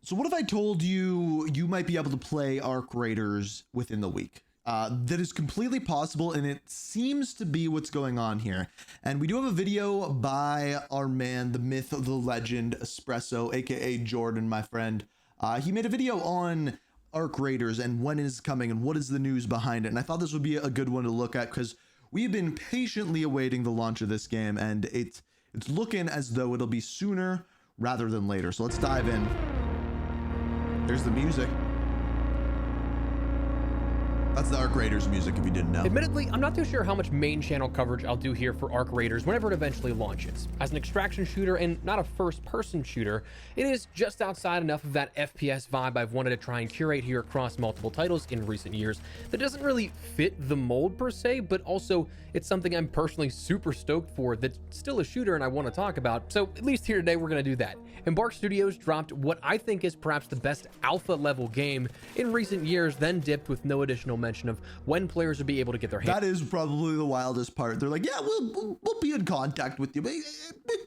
So what if I told you you might be able to play Arc Raiders within the week? That is completely possible, and it seems to be what's going on here. And we do have a video by our man, the myth, the legend, Espresso, aka Jordan, my friend. He made a video on Arc Raiders and when it is coming and what is the news behind it. And I thought this would be a good one to look at because we've been patiently awaiting the launch of this game, and it's looking as though it'll be sooner rather than later. So let's dive in. There's the music. That's the Arc Raiders music, if you didn't know. Admittedly, I'm not too sure how much main channel coverage I'll do here for Arc Raiders whenever it eventually launches. As an extraction shooter and not a first-person shooter, it is just outside enough of that FPS vibe I've wanted to try and curate here across multiple titles in recent years that doesn't really fit the mold per se, but also it's something I'm personally super stoked for that's still a shooter and I want to talk about. So at least here today, we're going to do that. Embark Studios dropped what I think is perhaps the best alpha level game in recent years, then dipped with no additional mention of when players would be able to get their hands. That is probably the wildest part. They're like, yeah, we'll be in contact with you, but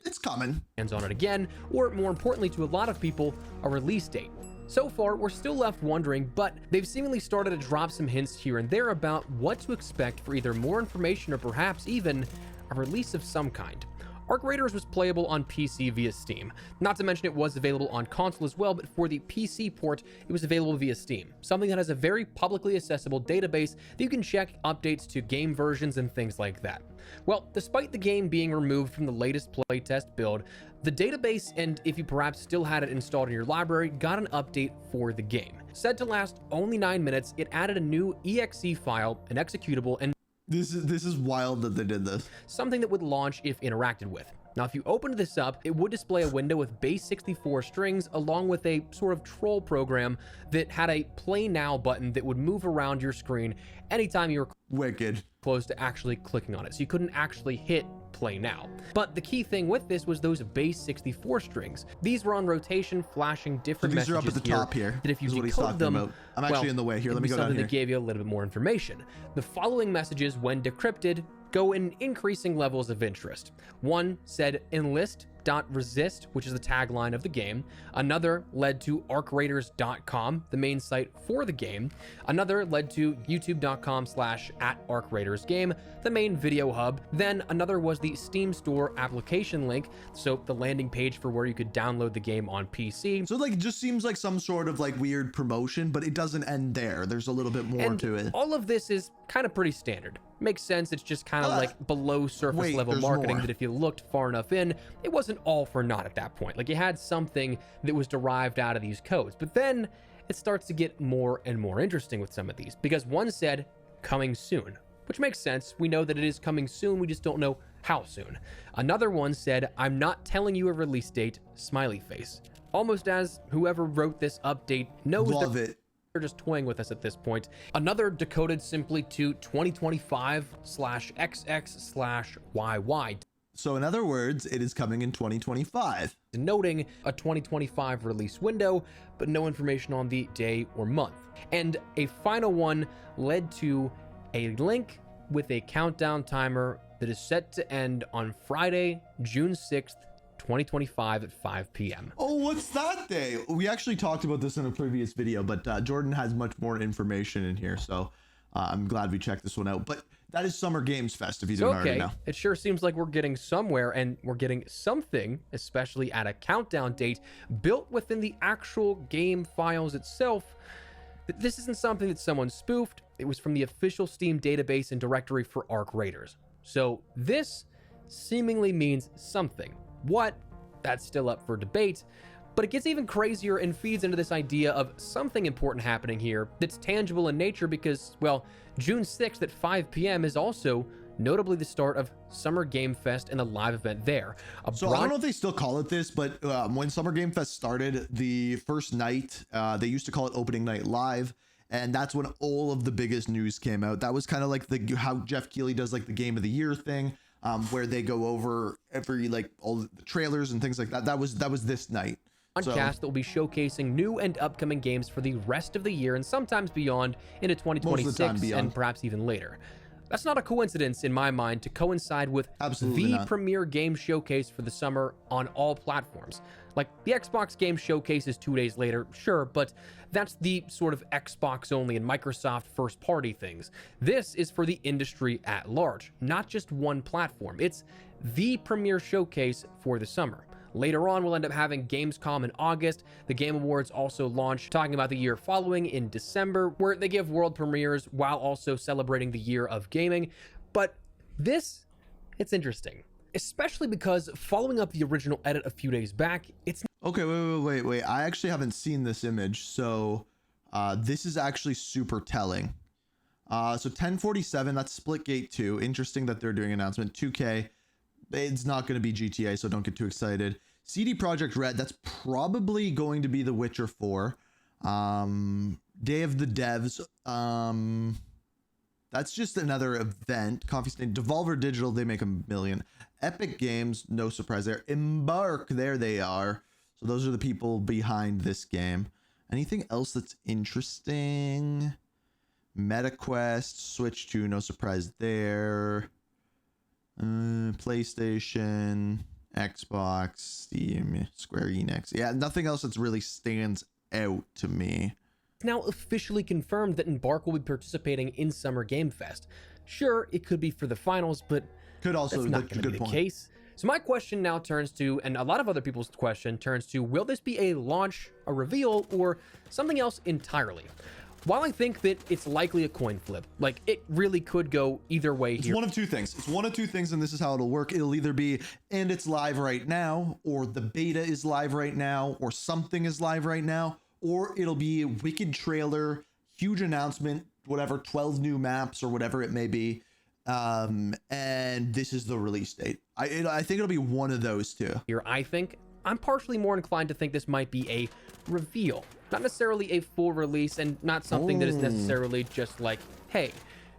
it's coming. Hands on it again, or more importantly to a lot of people, a release date. So far, we're still left wondering, but they've seemingly started to drop some hints here and there about what to expect for either more information or perhaps even a release of some kind. Arc Raiders was playable on PC via Steam. Not to mention it was available on console as well, but for the PC port, it was available via Steam, something that has a very publicly accessible database that you can check updates to game versions and things like that. Well, despite the game being removed from the latest playtest build, the database, and if you perhaps still had it installed in your library, got an update for the game. Said to last only 9 minutes, it added a new exe file, an executable, and This is wild that they did this. something that would launch if interacted with. Now, if you opened this up, it would display a window with base 64 strings along with a sort of troll program that had a play now button that would move around your screen anytime you were Wicked. close to actually clicking on it. So you couldn't actually hit play now. But the key thing with this was those base 64 strings. These were on rotation, flashing different These are messages up at the top here. that if you Is what he's decode talking them, about. I'm actually in the way here. Let me go down something here. that gave you a little bit more information. The following messages, when decrypted, go in increasing levels of interest. One said enlist.resist, which is the tagline of the game. Another led to arcraiders.com, the main site for the game. Another led to youtube.com/@arcraidersgame, the main video hub. Then another was the Steam Store application link, so the landing page for where you could download the game on PC. So like, it just seems like some sort of like weird promotion, but it doesn't end there. There's a little bit more And to it. all of this is kind of pretty standard. Makes sense. It's just kind of like below surface wait, level there's marketing more. that if you looked far enough in, it wasn't all for naught at that point. Like you had something that was derived out of these codes. But then it starts to get more and more interesting with some of these, because one said coming soon, which makes sense. We know that it is coming soon. We just don't know how soon. Another one said, I'm not telling you a release date, smiley face. Almost as whoever wrote this update knows Love that it. they're just toying with us at this point. Another decoded simply to 2025/XX/YY, So in other words, it is coming in 2025. denoting a 2025 release window, but no information on the day or month. And a final one led to a link with a countdown timer that is set to end on Friday, June 6th, 2025 at 5 p.m. Oh, what's that day? We actually talked about this in a previous video, but Jordan has much more information in here, so I'm glad we checked this one out. But that is Summer Games Fest, if you didn't already Okay, know. it sure seems like we're getting somewhere, and we're getting something, especially at a countdown date, built within the actual game files itself. This isn't something that someone spoofed. It was from the official Steam database and directory for Arc Raiders. So this seemingly means something. What? That's still up for debate. But it gets even crazier and feeds into this idea of something important happening here that's tangible in nature because, well, June 6th at 5 p.m. is also notably the start of Summer Game Fest and a live event there. So I don't know if they still call it this, but when Summer Game Fest started, the first night, they used to call it Opening Night Live. And that's when all of the biggest news came out. That was kind of like how Jeff Keighley does like the Game of the Year thing, where they go over every like all the trailers and things like that. That was this night. Podcast that will be showcasing new and upcoming games for the rest of the year and sometimes beyond into 2026 beyond. and perhaps even later. That's not a coincidence in my mind to coincide with Absolutely the not. premier game showcase for the summer on all platforms. Like, the Xbox Game Showcase is 2 days later, sure, but that's the sort of Xbox only and Microsoft first party things. This is for the industry at large, not just one platform. It's the premier showcase for the summer. Later on, we'll end up having Gamescom in August. The Game Awards also launch, talking about the year following in December, where they give world premieres while also celebrating the year of gaming. But this, it's interesting, especially because following up the original edit a few days back, it's Okay, wait. I actually haven't seen this image, so this is actually super telling. So 1047, that's Splitgate 2. Interesting that they're doing an announcement. 2K, it's not going to be GTA, so don't get too excited. CD Projekt Red, that's probably going to be The Witcher 4. Day of the Devs, that's just another event. Coffee Stain, Devolver Digital, they make $1 million. Epic Games, no surprise there. Embark, there they are. So those are the people behind this game. Anything else that's interesting? MetaQuest, Switch 2, no surprise there. PlayStation, Xbox, Steam, Square Enix. Yeah, nothing else that's really stands out to me. now officially confirmed that Embark will be participating in Summer Game Fest. Sure, it could be for the finals, but Could also, that's not that's a going to good be the point. case. So my question now turns to, and a lot of other people's question turns to, will this be a launch, a reveal, or something else entirely? While I think that it's likely a coin flip, like it really could go either way It's here. one of two things. It's one of two things, and this is how it'll work. It'll either be, and it's live right now, or the beta is live right now, or something is live right now, or it'll be a wicked trailer, huge announcement, whatever, 12 new maps or whatever it may be. And this is the release date. I think it'll be one of those two. Here, I think I'm partially more inclined to think this might be a reveal, not necessarily a full release, and not something that is necessarily just like, hey,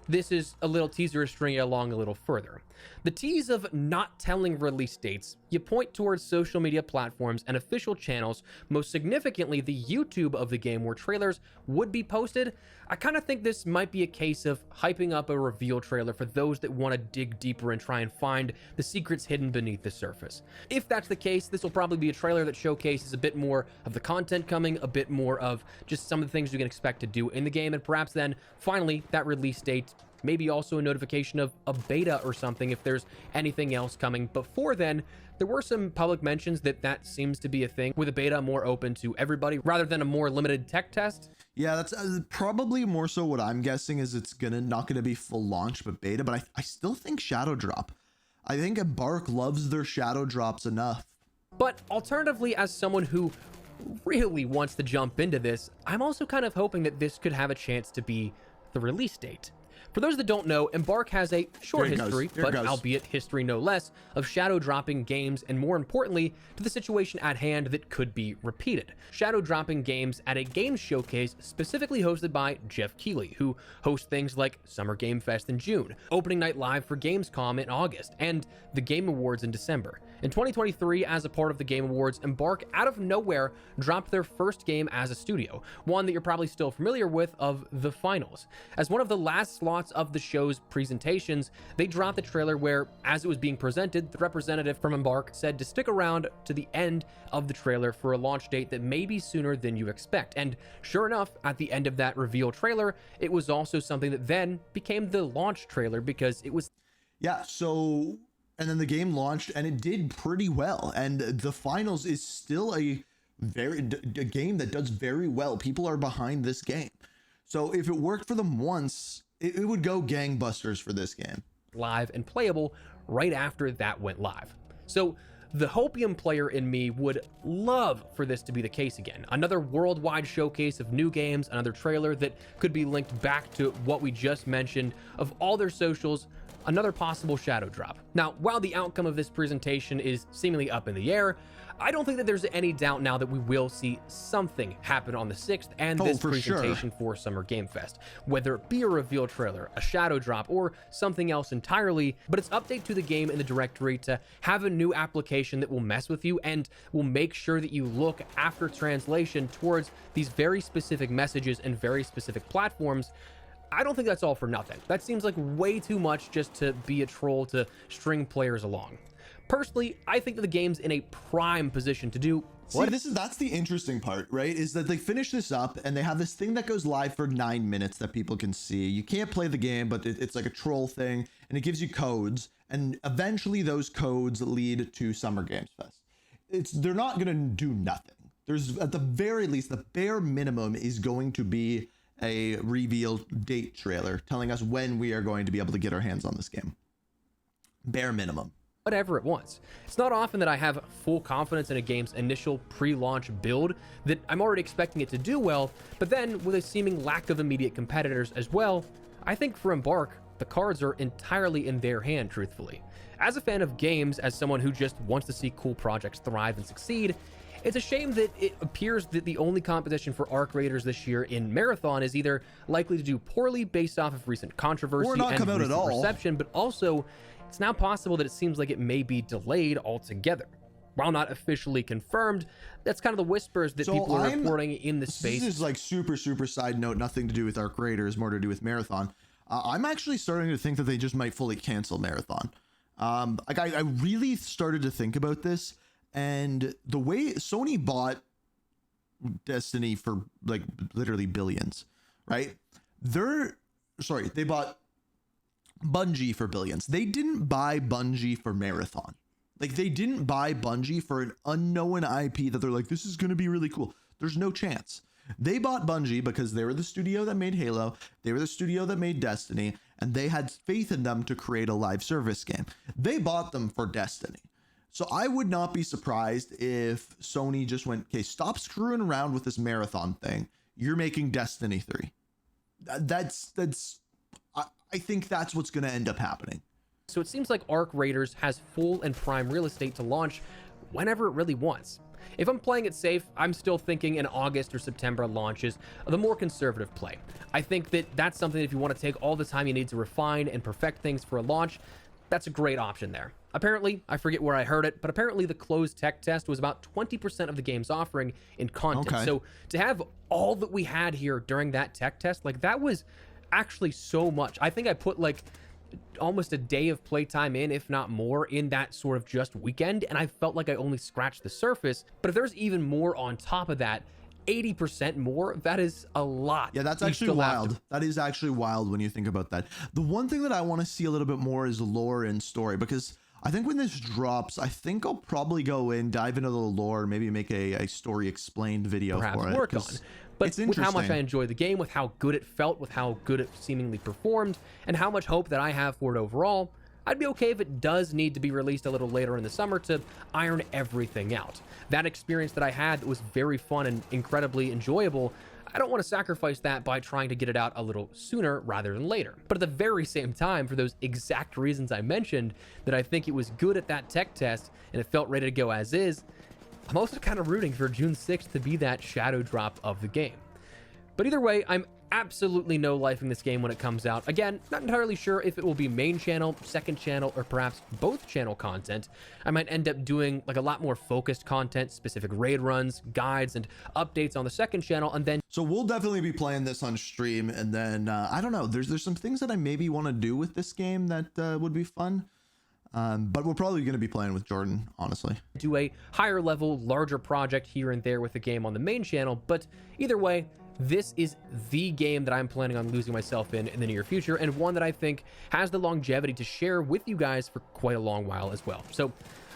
this is a little teaser to string it along a little further. The tease of not telling release dates, you point towards social media platforms and official channels, most significantly the YouTube of the game where trailers would be posted. I kind of think this might be a case of hyping up a reveal trailer for those that want to dig deeper and try and find the secrets hidden beneath the surface. If that's the case, this will probably be a trailer that showcases a bit more of the content coming, a bit more of just some of the things you can expect to do in the game, and perhaps then finally that release date, maybe also a notification of a beta or something if there's anything else coming before then. There were some public mentions that seems to be a thing, with a beta more open to everybody rather than a more limited tech test. Yeah, that's probably more so what I'm guessing is it's not gonna be full launch but beta, but I still think Shadow Drop. I think Embark loves their Shadow Drops enough. But alternatively, as someone who really wants to jump into this, I'm also kind of hoping that this could have a chance to be the release date. For those that don't know, Embark has a short Here it goes. history, Here it but goes. albeit history no less, of shadow dropping games, and more importantly, to the situation at hand that could be repeated. Shadow dropping games at a games showcase specifically hosted by Jeff Keighley, who hosts things like Summer Game Fest in June, Opening Night Live for Gamescom in August, and the Game Awards in December. In 2023, as a part of the Game Awards, Embark out of nowhere dropped their first game as a studio, one that you're probably still familiar with, of The Finals. As one of the last slots of the show's presentations, they dropped the trailer where, as it was being presented, the representative from Embark said to stick around to the end of the trailer for a launch date that may be sooner than you expect. And sure enough, at the end of that reveal trailer, it was also something that then became the launch trailer, because it was Yeah, so, and then the game launched and it did pretty well. And the finals is still a game that does very well. People are behind this game. So if it worked for them once, it would go gangbusters for this game. live and playable right after that went live. So the Hopium player in me would love for this to be the case again. Another worldwide showcase of new games, another trailer that could be linked back to what we just mentioned of all their socials, another possible shadow drop. Now, while the outcome of this presentation is seemingly up in the air, I don't think that there's any doubt now that we will see something happen on the 6th and this for sure. presentation for Summer Game Fest, whether it be a reveal trailer, a shadow drop, or something else entirely. But it's update to the game in the directory to have a new application that will mess with you and will make sure that you look after translation towards these very specific messages and very specific platforms. I don't think that's all for nothing. That seems like way too much just to be a troll to string players along. Personally, I think that the game's in a prime position to do See, that's the interesting part, right? Is that they finish this up and they have this thing that goes live for 9 minutes that people can see. You can't play the game, but it's like a troll thing, and it gives you codes, and eventually those codes lead to Summer Games Fest. They're not gonna do nothing. There's, at the very least, the bare minimum is going to be a reveal date trailer telling us when we are going to be able to get our hands on this game. Bare minimum. Whatever it wants. It's not often that I have full confidence in a game's initial pre-launch build, that I'm already expecting it to do well, but then with a seeming lack of immediate competitors as well, I think for Embark, the cards are entirely in their hand, truthfully. As a fan of games, as someone who just wants to see cool projects thrive and succeed, it's a shame that it appears that the only competition for Arc Raiders this year in Marathon is either likely to do poorly based off of recent controversy or not and come out at recent all. reception, but also it's now possible that it seems like it may be delayed altogether. While not officially confirmed, that's kind of the whispers that people are reporting in the space. This is like super side note, nothing to do with Arc Raiders, more to do with Marathon. I'm actually starting to think that they just might fully cancel Marathon. Like I really started to think about this, and the way Sony bought Destiny for like literally billions, right? They bought Bungie for billions. They didn't buy Bungie for Marathon. Like, they didn't buy Bungie for an unknown IP that they're like, this is going to be really cool. There's no chance. They bought Bungie because they were the studio that made Halo, they were the studio that made Destiny, and they had faith in them to create a live service game. They bought them for Destiny. So I would not be surprised if Sony just went, okay, stop screwing around with this Marathon thing. You're making Destiny 3. I think that's what's going to end up happening. So it seems like Arc Raiders has full and prime real estate to launch whenever it really wants. If I'm playing it safe, I'm still thinking an August or September launch is the more conservative play. I think that that's something if you want to take all the time you need to refine and perfect things for a launch, that's a great option there. Apparently, I forget where I heard it, but apparently the closed tech test was about 20% of the game's offering in content. Okay. So to have all that we had here during that tech test, like that was actually so much. I think I put like almost a day of playtime in, if not more, in that sort of just weekend, and I felt like I only scratched the surface. But if there's even more on top of that, 80% more, that is a lot. Yeah, that's actually wild. That is actually wild when you think about that. The one thing that I want to see a little bit more is lore and story, because I think when this drops, I think I'll probably go in, dive into the lore, maybe make a story explained video for it. Work on. But with how much I enjoy the game, with how good it felt, with how good it seemingly performed, and how much hope that I have for it overall, I'd be okay if it does need to be released a little later in the summer to iron everything out. That experience that I had that was very fun and incredibly enjoyable, I don't want to sacrifice that by trying to get it out a little sooner rather than later. But at the very same time, for those exact reasons I mentioned, that I think it was good at that tech test and it felt ready to go as is, I'm also kind of rooting for June 6th to be that shadow drop of the game. But either way, I'm absolutely no-lifing this game when it comes out. Again, not entirely sure if it will be main channel, second channel, or perhaps both channel content. I might end up doing like a lot more focused content, specific raid runs, guides, and updates on the second channel, and then... So we'll definitely be playing this on stream, and then, I don't know, there's some things that I maybe want to do with this game that would be fun. But we're probably going to be playing with Jordan, honestly. Do a higher level, larger project here and there with the game on the main channel, but either way, this is the game that I'm planning on losing myself in the near future, and one that I think has the longevity to share with you guys for quite a long while as well. So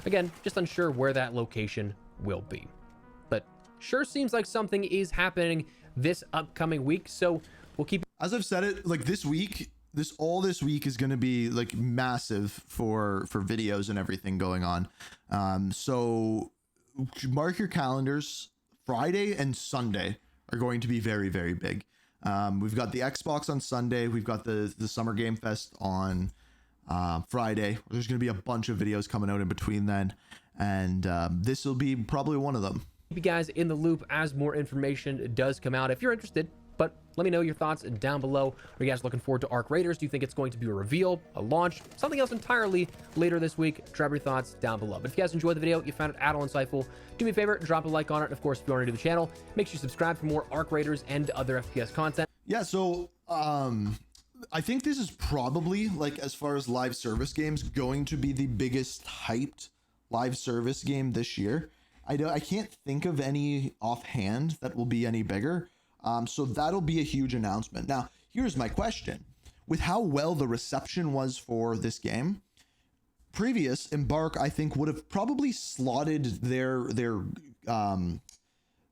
again, just unsure where that location will be, but sure seems like something is happening this upcoming week, so we'll keep... As I've said it, like this week, all this week is going to be like massive for videos and everything going on. So mark your calendars. Friday and Sunday are going to be very, very big. We've got the Xbox on Sunday. We've got the Summer Game Fest on Friday. There's going to be a bunch of videos coming out in between then. And this will be probably one of them. Keep you guys in the loop as more information does come out if you're interested. But let me know your thoughts down below. Are you guys looking forward to Arc Raiders? Do you think it's going to be a reveal, a launch, something else entirely later this week? Drop your thoughts down below. But if you guys enjoyed the video, you found it at all insightful, do me a favor, drop a like on it. And of course, if you are new to the channel, make sure you subscribe for more Arc Raiders and other FPS content. Yeah, so I think this is probably, like, as far as live service games, going to be the biggest hyped live service game this year. I can't think of any offhand that will be any bigger. So that'll be a huge announcement. Now, here's my question. With how well the reception was for this game, previous Embark, I think, would have probably slotted their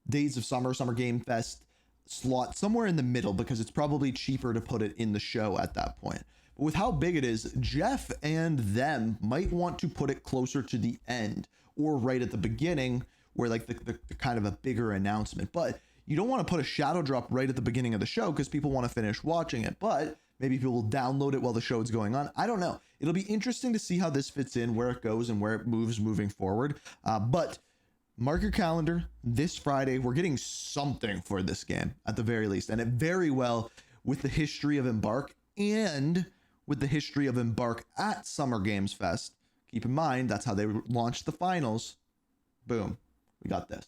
Days of Summer Game Fest slot somewhere in the middle, because it's probably cheaper to put it in the show at that point. But with how big it is, Jeff and them might want to put it closer to the end or right at the beginning, where like the kind of a bigger announcement. But you don't want to put a shadow drop right at the beginning of the show because people want to finish watching it. But maybe people will download it while the show is going on. I don't know. It'll be interesting to see how this fits in, where it goes and where it moves moving forward. But mark your calendar, this Friday, we're getting something for this game at the very least. And it very well, with the history of Embark and with the history of Embark at Summer Games Fest. Keep in mind, that's how they launched the finals. Boom. We got this.